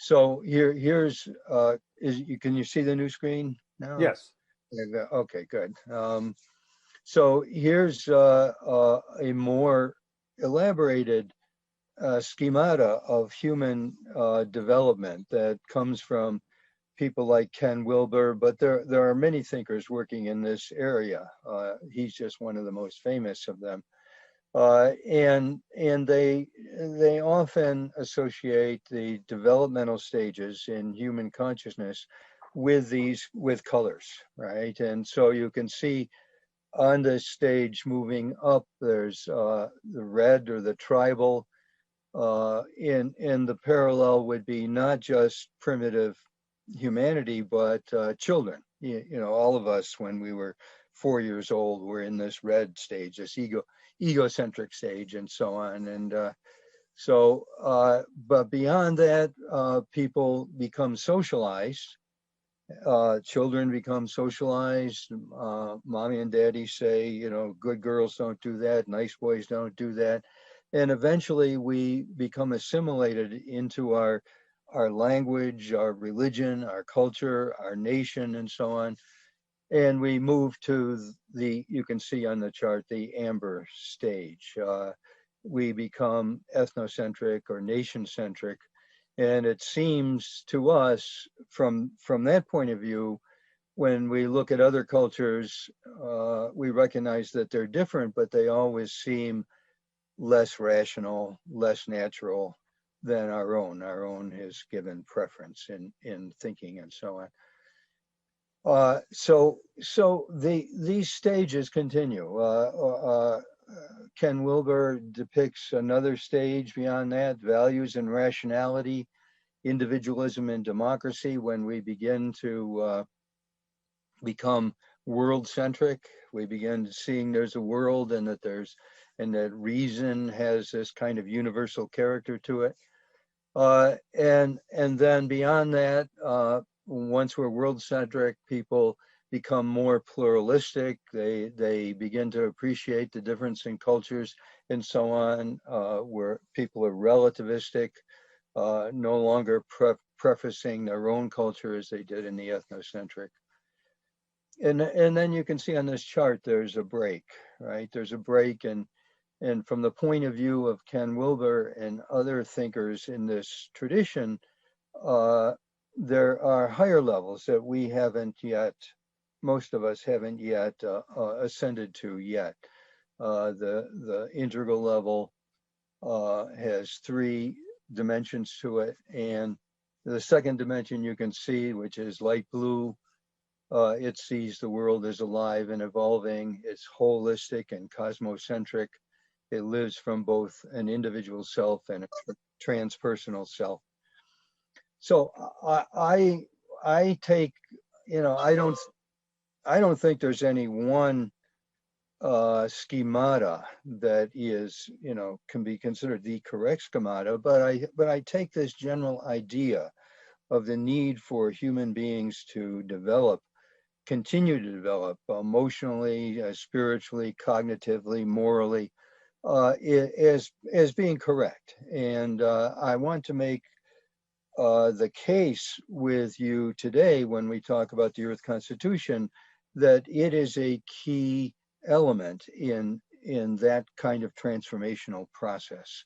So here's can you see the new screen now? Yes. Okay, good. So here's a more elaborated schemata of human development that comes from people like Ken Wilber, but there are many thinkers working in this area. He's just one of the most famous of them. And they often associate the developmental stages in human consciousness with colors, right? And so you can see on this stage moving up, there's the red or the tribal. In the parallel would be not just primitive humanity, but children. You know, all of us when we were 4 years old were in this red stage, this egocentric stage, and so on. And but beyond that, people become socialized. Children become socialized. Mommy and daddy say, you know, good girls don't do that, nice boys don't do that. And eventually we become assimilated into our language, our religion, our culture, our nation, and so on. And we move to you can see on the chart, the amber stage. We become ethnocentric or nation-centric. And it seems to us from that point of view, when we look at other cultures, we recognize that they're different, but they always seem less rational, less natural than our own. Our own has given preference in thinking and so on. These stages continue. Ken Wilber depicts another stage beyond that, values and rationality, individualism and democracy, when we begin to become world-centric. We begin seeing there's a world and that reason has this kind of universal character to it. And then beyond that, once we're world-centric, people become more pluralistic. They begin to appreciate the difference in cultures and so on, where people are relativistic, no longer prefacing their own culture as they did in the ethnocentric. And then you can see on this chart, there's a break, right? There's a break, and from the point of view of Ken Wilber and other thinkers in this tradition, there are higher levels that we haven't yet, most of us haven't yet ascended to yet. The integral level has 3 dimensions to it, and the second dimension you can see, which is light blue, it sees the world as alive and evolving. It's holistic and cosmocentric. It lives from both an individual self and a transpersonal self. So I take, you know, I don't think there's any one schemata that is, you know, can be considered the correct schemata, but I take this general idea of the need for human beings to continue to develop emotionally, spiritually, cognitively, morally, as being correct. And I want to make the case with you today when we talk about the Earth Constitution that it is a key element in that kind of transformational process.